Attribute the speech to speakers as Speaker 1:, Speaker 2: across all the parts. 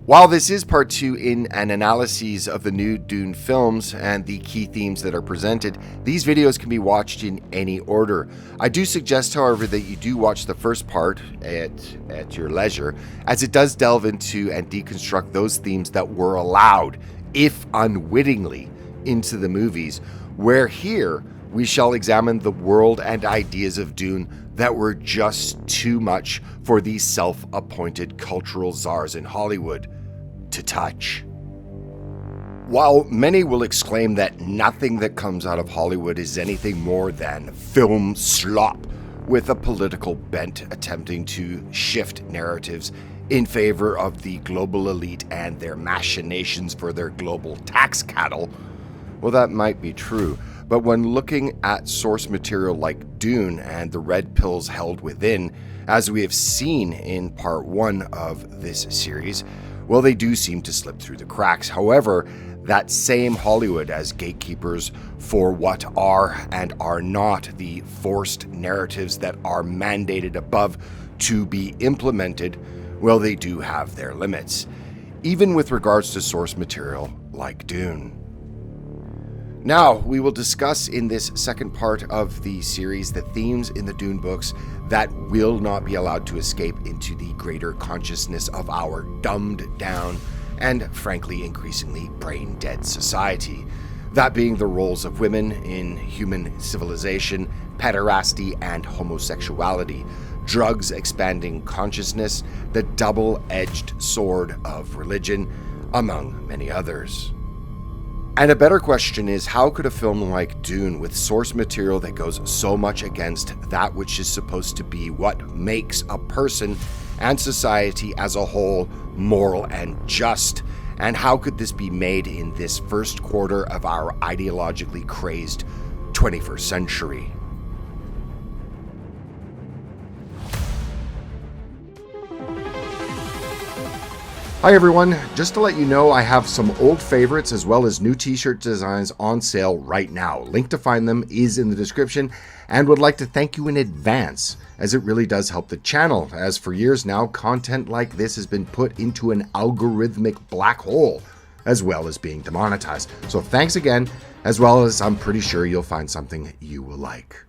Speaker 1: While this is part 2 in an analysis of the new DUNE films and the key themes that are presented, these videos can be watched in any order. I do suggest, however, that you do watch the first part at your leisure, as it does delve into and deconstruct those themes that were allowed, if unwittingly, into the movies, where here we shall examine the world and ideas of DUNE that were just too much for these self-appointed cultural czars in Hollywood to touch. While many will exclaim that nothing that comes out of Hollywood is anything more than film slop with a political bent attempting to shift narratives in favor of the global elite and their machinations for their global tax cattle, well, that might be true. But when looking at source material like DUNE and the red pills held within, as we have seen in part 1 of this series, well, they do seem to slip through the cracks. However, that same Hollywood as gatekeepers for what are and are not the forced narratives that are mandated above to be implemented, well, they do have their limits, even with regards to source material like DUNE. Now, we will discuss in this second part of the series the themes in the DUNE books that will not be allowed to escape into the greater consciousness of our dumbed down and frankly increasingly brain dead society. That being the roles of women in human civilization, pederasty and homosexuality, drugs expanding consciousness, the double-edged sword of religion, among many others. And a better question is, how could a film like DUNE, with source material that goes so much against that which is supposed to be what makes a person and society as a whole moral and just, and how could this be made in this first quarter of our ideologically crazed 21st century? Hi everyone, just to let you know, I have some old favorites as well as new t-shirt designs on sale right now. Link to find them is in the description, and would like to thank you in advance, as it really does help the channel, as for years now, content like this has been put into an algorithmic black hole, as well as being demonetized. So thanks again, as well as I'm pretty sure you'll find something you will like.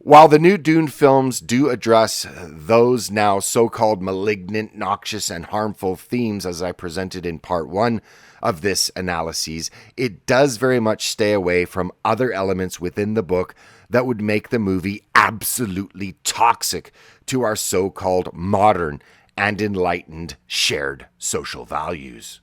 Speaker 1: While the new DUNE films do address those now so-called malignant, noxious, and harmful themes as I presented in part 1 of this analysis, it does very much stay away from other elements within the book that would make the movie absolutely toxic to our so-called modern and enlightened shared social values.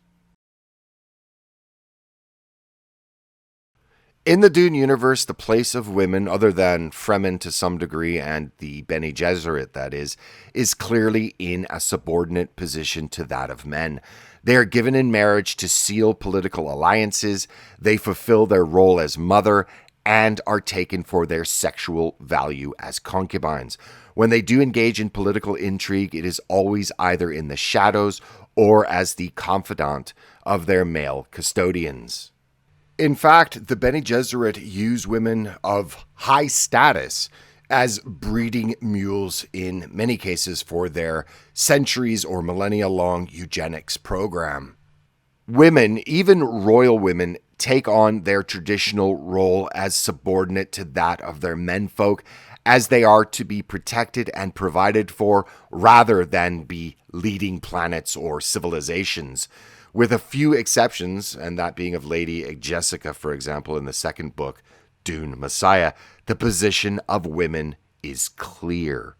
Speaker 1: In the DUNE universe, the place of women, other than Fremen to some degree and the Bene Gesserit that is clearly in a subordinate position to that of men. They are given in marriage to seal political alliances, they fulfill their role as mother, and are taken for their sexual value as concubines. When they do engage in political intrigue, it is always either in the shadows or as the confidant of their male custodians. In fact, the Bene Gesserit use women of high status as breeding mules in many cases for their centuries or millennia-long eugenics program. Women, even royal women, take on their traditional role as subordinate to that of their menfolk, as they are to be protected and provided for rather than be leading planets or civilizations. With a few exceptions, and that being of Lady Jessica, for example, in the second book, DUNE Messiah, the position of women is clear.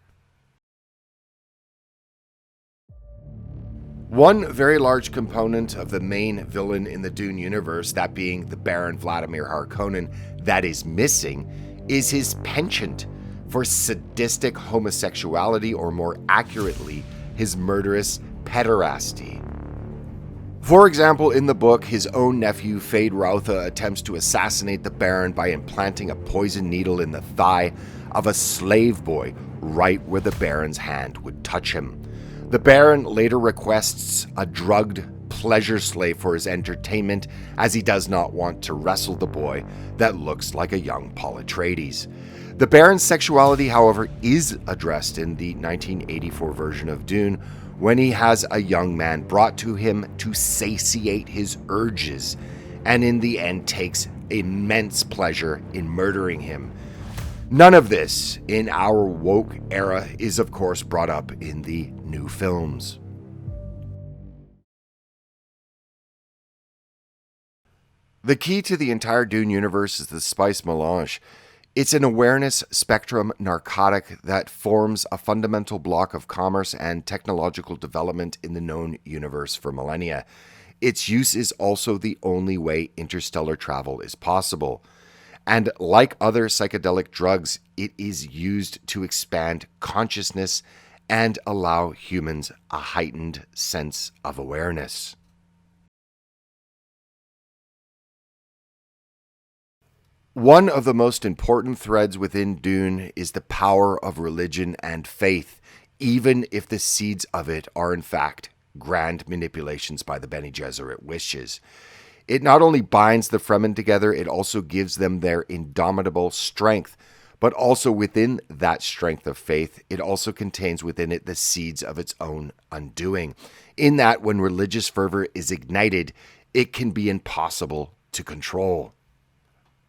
Speaker 1: One very large component of the main villain in the DUNE universe, that being the Baron Vladimir Harkonnen, that is missing, is his penchant for sadistic homosexuality, or more accurately, his murderous pederasty. For example, in the book, his own nephew, Feyd-Rautha, attempts to assassinate the Baron by implanting a poison needle in the thigh of a slave boy right where the Baron's hand would touch him. The Baron later requests a drugged pleasure slave for his entertainment, as he does not want to wrestle the boy that looks like a young Paul Atreides. The Baron's sexuality, however, is addressed in the 1984 version of Dune, when he has a young man brought to him to satiate his urges, and in the end takes immense pleasure in murdering him. None of this in our woke era is, of course, brought up in the new films. The key to the entire Dune universe is the spice melange. It's an awareness spectrum narcotic that forms a fundamental block of commerce and technological development in the known universe for millennia. Its use is also the only way interstellar travel is possible. And like other psychedelic drugs, it is used to expand consciousness and allow humans a heightened sense of awareness. One of the most important threads within Dune is the power of religion and faith, even if the seeds of it are in fact grand manipulations by the Bene Gesserit wishes. It not only binds the Fremen together, it also gives them their indomitable strength, but also within that strength of faith, it also contains within it the seeds of its own undoing, in that when religious fervor is ignited, it can be impossible to control.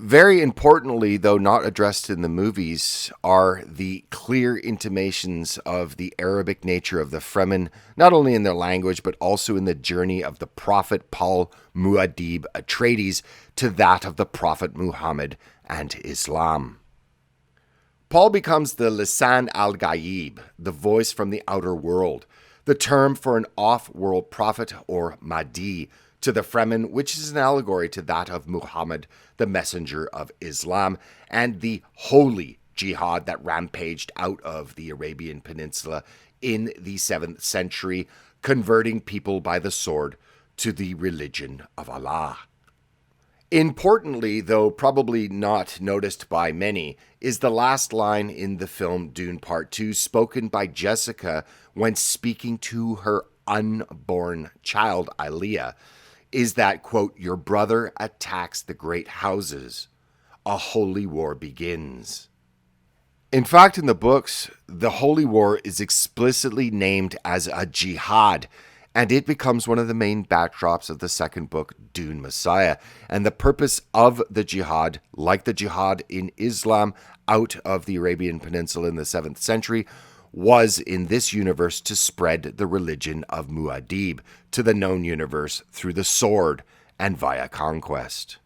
Speaker 1: Very importantly, though not addressed in the movies, are the clear intimations of the Arabic nature of the Fremen, not only in their language, but also in the journey of the Prophet Paul Muad'Dib Atreides to that of the Prophet Muhammad and Islam. Paul becomes the Lisan al-Ghaib, the voice from the outer world, the term for an off-world prophet or Mahdi, to the Fremen, which is an allegory to that of Muhammad, the messenger of Islam, and the holy jihad that rampaged out of the Arabian Peninsula in the 7th century, converting people by the sword to the religion of Allah. Importantly, though probably not noticed by many, is the last line in the film Dune Part 2, spoken by Jessica when speaking to her unborn child, Ilea, is that, quote, "Your brother attacks the great houses. A holy war begins." In fact, in the books, the holy war is explicitly named as a jihad, and it becomes one of the main backdrops of the second book, Dune Messiah. And the purpose of the jihad, like the jihad in Islam out of the Arabian Peninsula in the 7th century, was in this universe to spread the religion of Muad'Dib to the known universe through the sword and via conquest.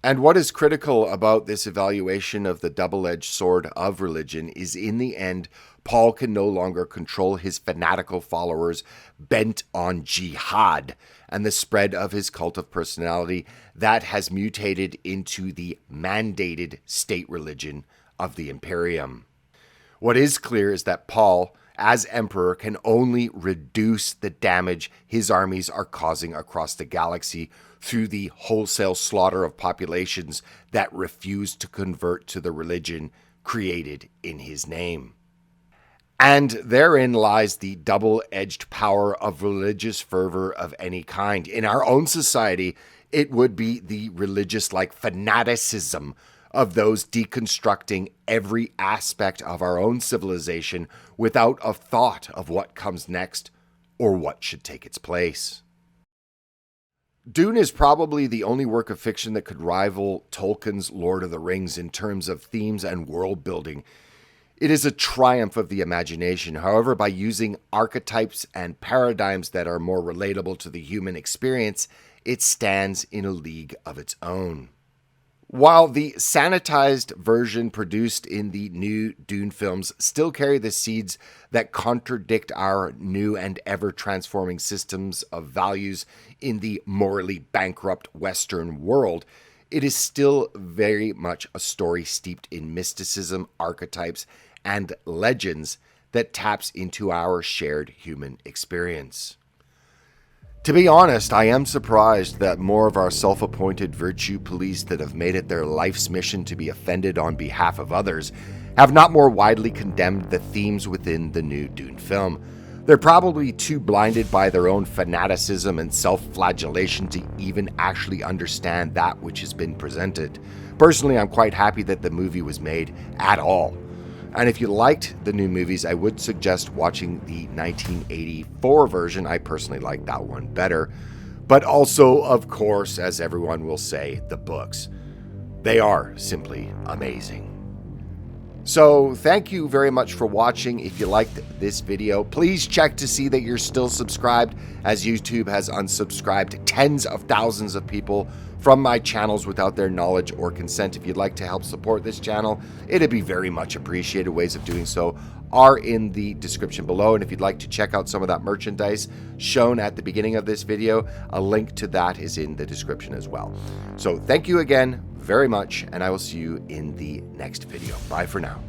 Speaker 1: And what is critical about this evaluation of the double-edged sword of religion is, in the end, Paul can no longer control his fanatical followers bent on jihad and the spread of his cult of personality that has mutated into the mandated state religion of the Imperium. What is clear is that Paul, as emperor, can only reduce the damage his armies are causing across the galaxy through the wholesale slaughter of populations that refuse to convert to the religion created in his name. And therein lies the double-edged power of religious fervor of any kind. In our own society, it would be the religious-like fanaticism of those deconstructing every aspect of our own civilization without a thought of what comes next or what should take its place. Dune is probably the only work of fiction that could rival Tolkien's Lord of the Rings in terms of themes and world building. It is a triumph of the imagination. However, by using archetypes and paradigms that are more relatable to the human experience, it stands in a league of its own. While the sanitized version produced in the new Dune films still carry the seeds that contradict our new and ever-transforming systems of values in the morally bankrupt Western world, it is still very much a story steeped in mysticism, archetypes, and legends that taps into our shared human experience. To be honest, I am surprised that more of our self-appointed virtue police that have made it their life's mission to be offended on behalf of others have not more widely condemned the themes within the new Dune film. They're probably too blinded by their own fanaticism and self-flagellation to even actually understand that which has been presented. Personally, I'm quite happy that the movie was made at all. And if you liked the new movies, I would suggest watching the 1984 version. I personally like that one better. But also, of course, as everyone will say, the books. They are simply amazing. So thank you very much for watching. If you liked this video, please check to see that you're still subscribed, as YouTube has unsubscribed tens of thousands of people from my channels without their knowledge or consent. If you'd like to help support this channel, it'd be very much appreciated. Ways of doing so are in the description below. And if you'd like to check out some of that merchandise shown at the beginning of this video, a link to that is in the description as well. So thank you again very much, and I will see you in the next video. Bye for now.